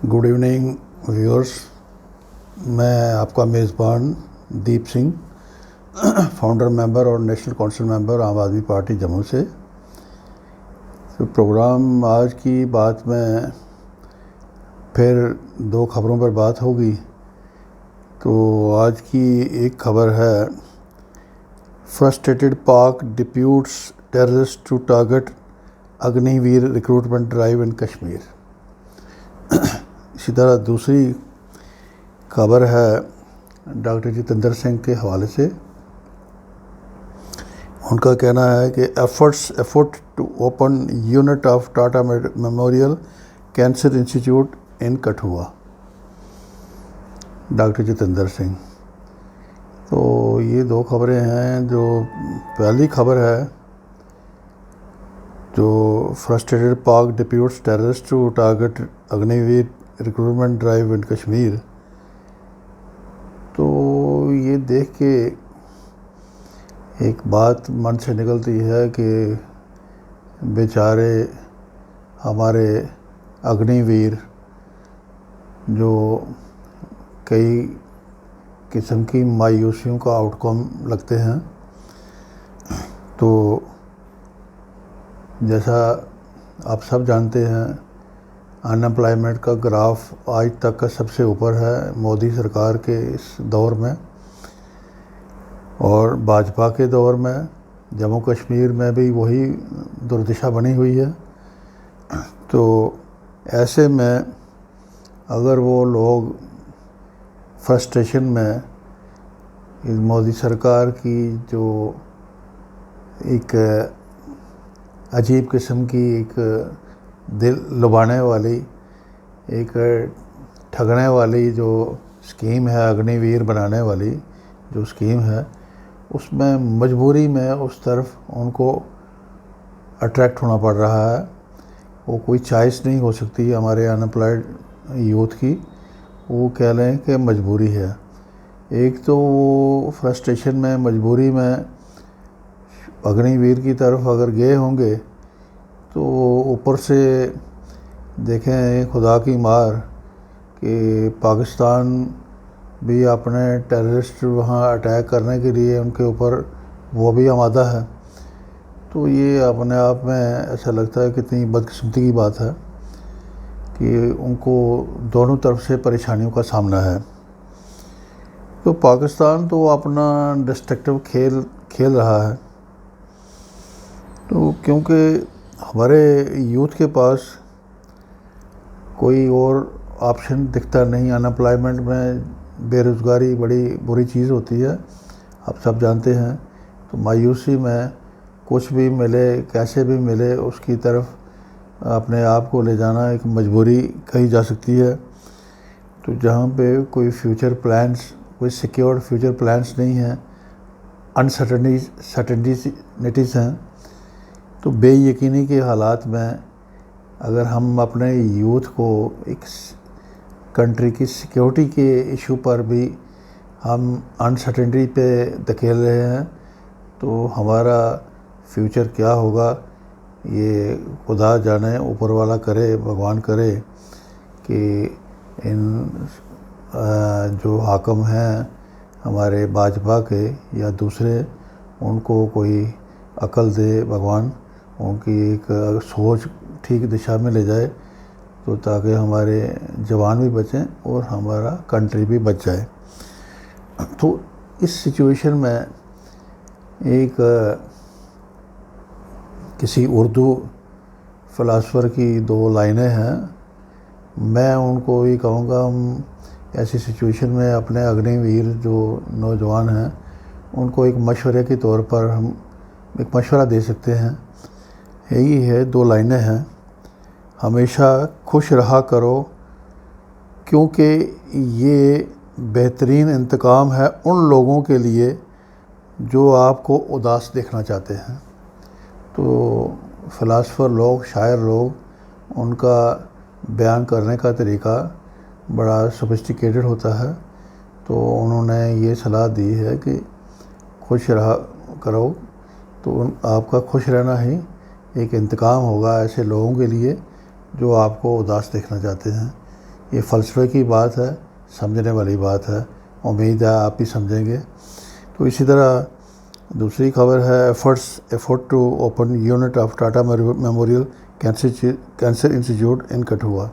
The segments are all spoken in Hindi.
Good evening viewers. मैं आपका मेज़बान दीप सिंह, फाउंडर मेंबर और नेशनल काउंसिल मेंबर आम आदमी पार्टी जम्मू से। तो प्रोग्राम आज की बात में फिर दो खबरों पर बात होगी। तो आज की एक खबर है, frustrated Pak deputes terrorist to target Agniveer recruitment drive in Kashmir. इसी तरह दूसरी खबर है डॉक्टर जितेंद्र सिंह के हवाले से। उनका कहना है कि effort to open unit of Tata memorial cancer institute in Kathua. Doctor Jitendra Singh. तो ये दो खबरें हैं। जो पहली खबर है, जो frustrated Pak deputes terrorist to target Agniveer recruitment drive in Kashmir. तो ये देख के एक बात मन से निकलती है कि बेचारे हमारे अग्निवीर जो कई किस्म की मायूसियों का आउटकम लगते हैं। तो जैसा आप सब जानते हैं, अनएम्प्लॉयमेंट का ग्राफ आज तक का सबसे ऊपर है मोदी सरकार के इस दौर में, और भाजपा के दौर में जम्मू कश्मीर में भी वही दुर्दशा बनी हुई है। तो ऐसे में अगर वो लोग फ्रस्ट्रेशन में इस मोदी सरकार की जो एक अजीब किस्म की एक दिल लुभाने वाली, एक ठगने वाली जो स्कीम है, अग्निवीर बनाने वाली जो स्कीम है, उसमें मजबूरी में उस तरफ उनको अट्रैक्ट होना पड़ रहा है। वो कोई चॉइस नहीं हो सकती हमारे अनएम्प्लॉयड यूथ की। वो कह लें कि मजबूरी है। एक तो वो फ्रस्ट्रेशन में, मजबूरी में अग्निवीर की तरफ अगर गए होंगे, तो ऊपर से देखें खुदा की मार कि पाकिस्तान भी अपने टेररिस्ट वहाँ अटैक करने के लिए उनके ऊपर वो भी आमादा है। तो ये अपने आप में ऐसा लगता है कितनी बदकिस्मती की बात है कि उनको दोनों तरफ से परेशानियों का सामना है। तो पाकिस्तान तो अपना डिस्ट्रक्टिव खेल रहा है। तो क्योंकि हमारे यूथ के पास कोई और ऑप्शन दिखता नहीं। अनएम्प्लॉयमेंट में बेरोज़गारी बड़ी बुरी चीज़ होती है, आप सब जानते हैं। तो मायूसी में कुछ भी मिले, कैसे भी मिले, उसकी तरफ अपने आप को ले जाना एक मजबूरी कही जा सकती है। तो जहाँ पे कोई फ्यूचर प्लान्स, कोई सिक्योर्ड फ्यूचर प्लान्स नहीं हैं, अनसर्टेनिटीज़ हैं, तो बेयकीनी के हालात में अगर हम अपने यूथ को एक कंट्री की सिक्योरिटी के इशू पर भी हम अनसर्टेनिटी पे धकेल रहे हैं, तो हमारा फ्यूचर क्या होगा ये खुदा जाने, ऊपर वाला करे, भगवान करे कि इन जो हाकम हैं हमारे भाजपा के या दूसरे, उनको कोई अकल दे भगवान, उनकी एक सोच ठीक दिशा में ले जाए, तो ताकि हमारे जवान भी बचें और हमारा कंट्री भी बच जाए। तो इस सिचुएशन में एक किसी उर्दू फ़िलासफ़र की दो लाइनें हैं। मैं उनको ये कहूँगा, हम ऐसी सिचुएशन में अपने अग्निवीर जो नौजवान हैं उनको एक मशवरे के तौर पर हम एक मशवरा दे सकते हैं। यही है, दो लाइनें हैं। हमेशा खुश रहा करो, क्योंकि ये बेहतरीन इंतकाम है उन लोगों के लिए जो आपको उदास देखना चाहते हैं। तो फ़िलासफ़र लोग, शायर लोग, उनका बयान करने का तरीका बड़ा सोफिस्टिकेटेड होता है। तो उन्होंने ये सलाह दी है कि खुश रहा करो, तो आपका खुश रहना ही एक इंतकाम होगा ऐसे लोगों के लिए जो आपको उदास देखना चाहते हैं। ये फ़लसफ़े की बात है, समझने वाली बात है। उम्मीद है आप भी समझेंगे। तो इसी तरह दूसरी खबर है effort to open unit of Tata memorial cancer institute in Kathua.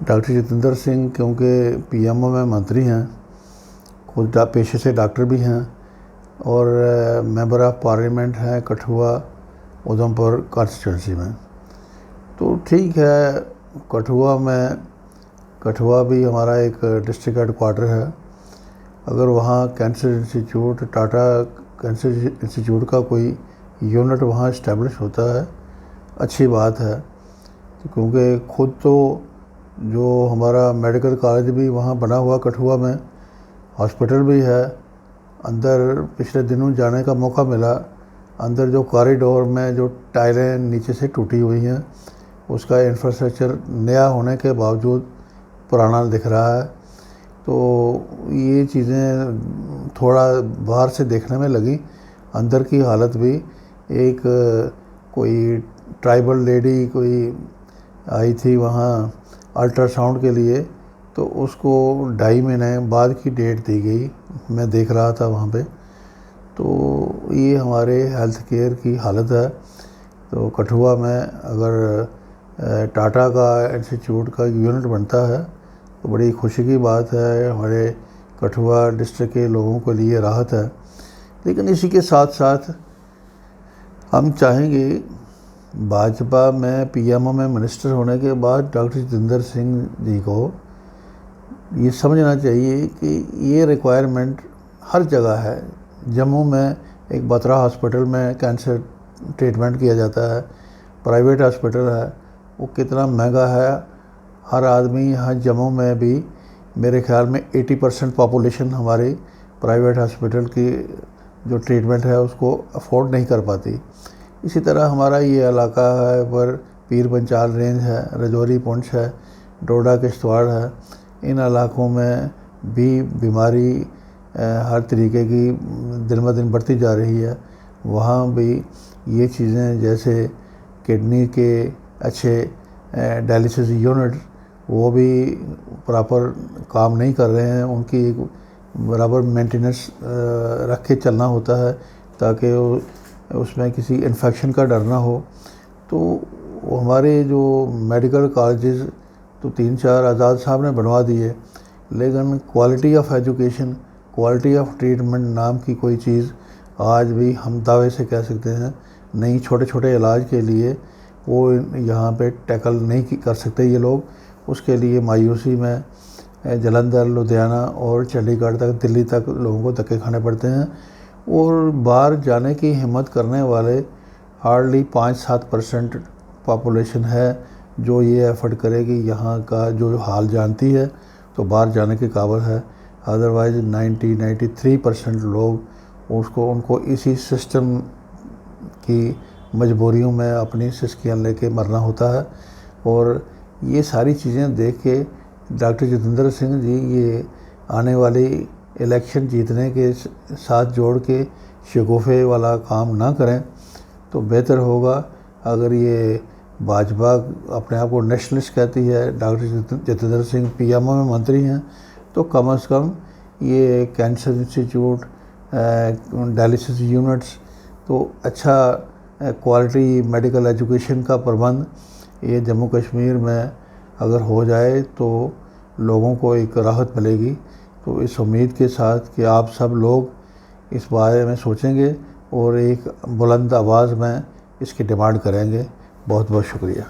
Doctor Jitendra Singh क्योंकि पीएमओ में मंत्री हैं, खुद पेशे से डॉक्टर भी हैं और मेंबर ऑफ पार्लियामेंट हैं कठुआ उधमपुर कॉन्स्टिट्यूंसी में। तो ठीक है, कठुआ भी हमारा एक डिस्ट्रिक्ट हेडक्वार्टर है। अगर वहाँ टाटा कैंसर इंस्टीट्यूट का कोई यूनिट वहाँ इस्टेब्लिश होता है, अच्छी बात है। तो क्योंकि खुद तो जो हमारा मेडिकल कॉलेज भी वहाँ बना हुआ कठुआ में, हॉस्पिटल भी है। अंदर पिछले दिनों जाने का मौका मिला, अंदर जो कॉरिडोर में जो टाइलें नीचे से टूटी हुई हैं, उसका इंफ्रास्ट्रक्चर नया होने के बावजूद पुराना दिख रहा है। तो ये चीज़ें थोड़ा बाहर से देखने में लगी, अंदर की हालत भी एक कोई ट्राइबल लेडी कोई आई थी वहाँ अल्ट्रासाउंड के लिए, तो उसको 2.5 महीने बाद की डेट दी गई, मैं देख रहा था वहाँ पे। तो ये हमारे हेल्थ केयर की हालत है। तो कठुआ में अगर टाटा का इंस्टीट्यूट का यूनिट बनता है तो बड़ी खुशी की बात है, हमारे कठुआ डिस्ट्रिक्ट के लोगों के लिए राहत है। लेकिन इसी के साथ साथ हम चाहेंगे भाजपा में पीएमओ में मिनिस्टर होने के बाद डॉक्टर जितेंद्र सिंह जी को ये समझना चाहिए कि ये रिक्वायरमेंट हर जगह है। जम्मू में एक बत्रा हॉस्पिटल में कैंसर ट्रीटमेंट किया जाता है, प्राइवेट हॉस्पिटल है, वो कितना महंगा है। हर आदमी यहाँ जम्मू में भी मेरे ख्याल में 80% पॉपुलेशन हमारी प्राइवेट हॉस्पिटल की जो ट्रीटमेंट है उसको अफोर्ड नहीं कर पाती। इसी तरह हमारा ये इलाका है पर पीर पंचाल रेंज है, रजौरी पुंछ है, डोडा किश्तवाड़ है, इन इलाकों में भी बीमारी हर तरीके की दिन ब दिन बढ़ती जा रही है। वहाँ भी ये चीज़ें जैसे किडनी के अच्छे डायलिसिस यूनिट वो भी प्रॉपर काम नहीं कर रहे हैं, उनकी बराबर मेंटेनेंस रख के चलना होता है ताकि उसमें किसी इन्फेक्शन का डर ना हो। तो हमारे जो मेडिकल कॉलेजेस तो 3-4 आज़ाद साहब ने बनवा दिए, लेकिन quality of education, quality of treatment नाम की कोई चीज़ आज भी हम दावे से कह सकते हैं नहीं। छोटे छोटे इलाज के लिए वो यहाँ पे टैकल नहीं कर सकते ये लोग। उसके लिए मायूसी में जलंधर, लुधियाना और चंडीगढ़ तक, दिल्ली तक लोगों को धक्के खाने पड़ते हैं और बाहर जाने की हिम्मत करने वाले हार्डली 5-7% पॉपुलेशन है जो ये एफर्ट करेगी, यहाँ का जो हाल जानती है तो बाहर जाने के काबिल है। अदरवाइज़ 93% लोग उनको इसी सिस्टम की मजबूरियों में अपनी सिस्कियाँ लेके मरना होता है। और ये सारी चीज़ें देख के डॉक्टर जितेंद्र सिंह जी ये आने वाली इलेक्शन जीतने के साथ जोड़ के शगुफे वाला काम ना करें तो बेहतर होगा। अगर ये भाजपा अपने आप को नेशनलिस्ट कहती है, डॉक्टर जितेंद्र सिंह पीएमओ में मंत्री हैं, तो कम से कम ये कैंसर इंस्टीट्यूट, डायलिसिस यूनिट्स, तो अच्छा क्वालिटी मेडिकल एजुकेशन का प्रबंध ये जम्मू कश्मीर में अगर हो जाए तो लोगों को एक राहत मिलेगी। तो इस उम्मीद के साथ कि आप सब लोग इस बारे में सोचेंगे और एक बुलंद आवाज़ में इसकी डिमांड करेंगे। बहुत बहुत शुक्रिया।